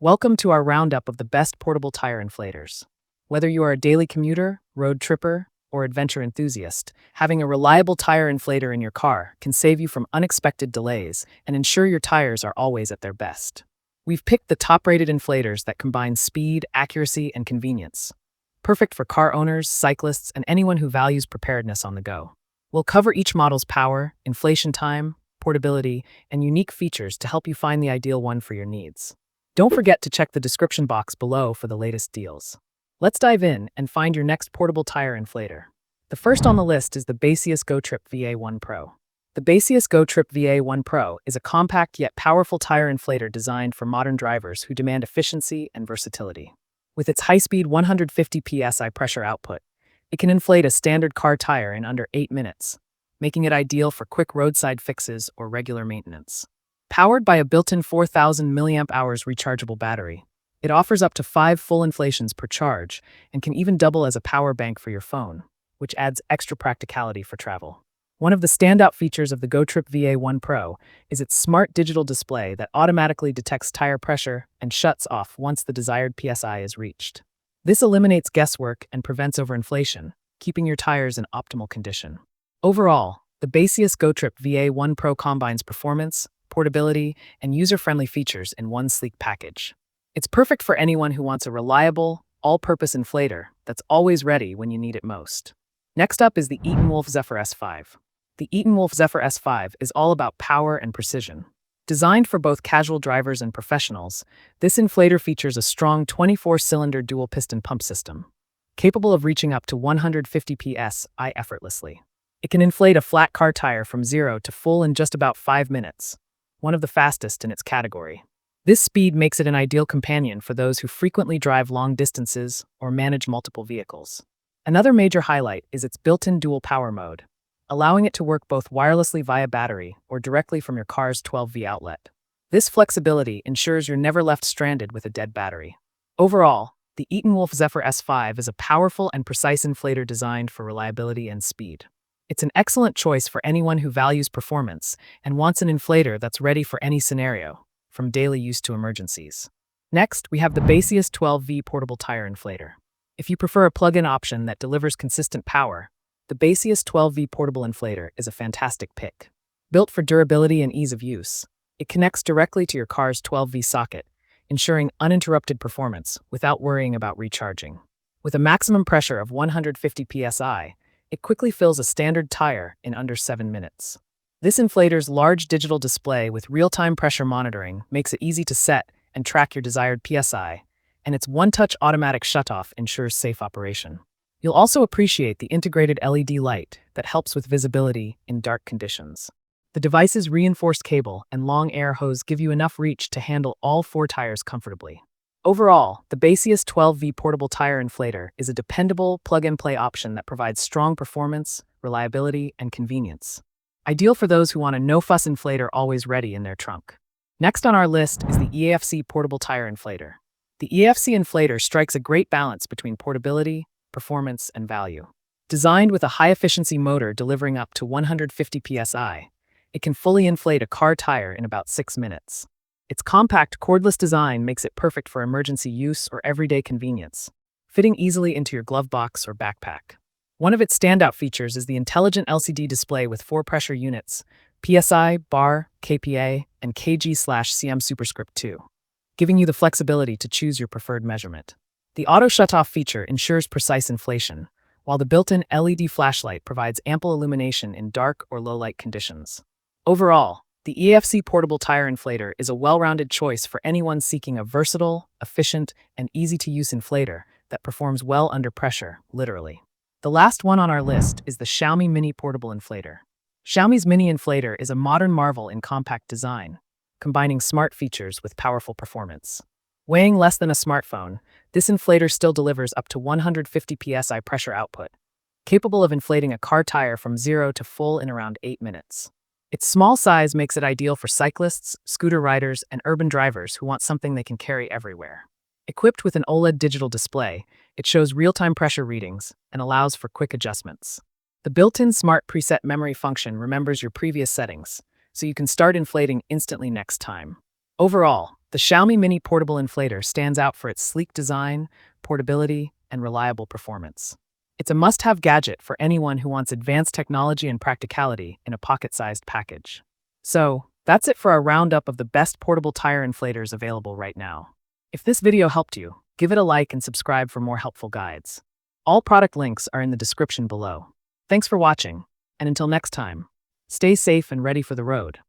Welcome to our roundup of the best portable tire inflators. Whether you are a daily commuter, road tripper, or adventure enthusiast, having a reliable tire inflator in your car can save you from unexpected delays and ensure your tires are always at their best. We've picked the top-rated inflators that combine speed, accuracy, and convenience. Perfect for car owners, cyclists, and anyone who values preparedness on the go. We'll cover each model's power, inflation time, portability, and unique features to help you find the ideal one for your needs. Don't forget to check the description box below for the latest deals. Let's dive in and find your next portable tire inflator. The first on the list is the Baseus GoTrip VA1 Pro. The Baseus GoTrip VA1 Pro is a compact yet powerful tire inflator designed for modern drivers who demand efficiency and versatility. With its high-speed 150 psi pressure output, it can inflate a standard car tire in under 8 minutes, making it ideal for quick roadside fixes or regular maintenance. Powered by a built-in 4,000 mAh rechargeable battery, it offers up to 5 full inflations per charge and can even double as a power bank for your phone, which adds extra practicality for travel. One of the standout features of the GoTrip VA1 Pro is its smart digital display that automatically detects tire pressure and shuts off once the desired PSI is reached. This eliminates guesswork and prevents overinflation, keeping your tires in optimal condition. Overall, the Baseus GoTrip VA1 Pro combines performance, portability, and user-friendly features in one sleek package. It's perfect for anyone who wants a reliable, all-purpose inflator that's always ready when you need it most. Next up is the Eaton Wolf Zephyr S5. The Eaton Wolf Zephyr S5 is all about power and precision. Designed for both casual drivers and professionals, this inflator features a strong 24-cylinder dual-piston pump system, capable of reaching up to 150 psi effortlessly. It can inflate a flat car tire from 0 to full in just about 5 minutes, one of the fastest in its category. This speed makes it an ideal companion for those who frequently drive long distances or manage multiple vehicles. Another major highlight is its built-in dual power mode, allowing it to work both wirelessly via battery or directly from your car's 12V outlet. This flexibility ensures you're never left stranded with a dead battery. Overall, the Eaton Wolf Zephyr S5 is a powerful and precise inflator designed for reliability and speed. It's an excellent choice for anyone who values performance and wants an inflator that's ready for any scenario, from daily use to emergencies. Next, we have the Baseus 12V portable tire inflator. If you prefer a plug-in option that delivers consistent power, the Baseus 12V portable inflator is a fantastic pick. Built for durability and ease of use, it connects directly to your car's 12V socket, ensuring uninterrupted performance without worrying about recharging. With a maximum pressure of 150 psi, it quickly fills a standard tire in under 7 minutes. This inflator's large digital display with real-time pressure monitoring makes it easy to set and track your desired PSI, and its one-touch automatic shutoff ensures safe operation. You'll also appreciate the integrated LED light that helps with visibility in dark conditions. The device's reinforced cable and long air hose give you enough reach to handle all 4 tires comfortably. Overall, the Baseus 12V portable tire inflator is a dependable plug-and-play option that provides strong performance, reliability, and convenience. Ideal for those who want a no-fuss inflator always ready in their trunk. Next on our list is the EAFC portable tire inflator. The EAFC inflator strikes a great balance between portability, performance, and value. Designed with a high-efficiency motor delivering up to 150 psi, it can fully inflate a car tire in about 6 minutes. Its compact, cordless design makes it perfect for emergency use or everyday convenience, fitting easily into your glove box or backpack. One of its standout features is the intelligent LCD display with 4 pressure units: PSI, bar, kPa, and kg/cm superscript 2, giving you the flexibility to choose your preferred measurement. The auto shutoff feature ensures precise inflation, while the built-in LED flashlight provides ample illumination in dark or low-light conditions. Overall, the EAFC portable tire inflator is a well-rounded choice for anyone seeking a versatile, efficient, and easy-to-use inflator that performs well under pressure, literally. The last one on our list is the Xiaomi Mini Portable Inflator. Xiaomi's Mini Inflator is a modern marvel in compact design, combining smart features with powerful performance. Weighing less than a smartphone, this inflator still delivers up to 150 psi pressure output, capable of inflating a car tire from 0 to full in around 8 minutes. Its small size makes it ideal for cyclists, scooter riders, and urban drivers who want something they can carry everywhere. Equipped with an OLED digital display, it shows real-time pressure readings and allows for quick adjustments. The built-in smart preset memory function remembers your previous settings, so you can start inflating instantly next time. Overall, The Xiaomi Mini Portable Inflator stands out for its sleek design, portability, and reliable performance. It's a must-have gadget for anyone who wants advanced technology and practicality in a pocket-sized package. So, that's it for our roundup of the best portable tire inflators available right now. If this video helped you, give it a like and subscribe for more helpful guides. All product links are in the description below. Thanks for watching, and until next time, stay safe and ready for the road.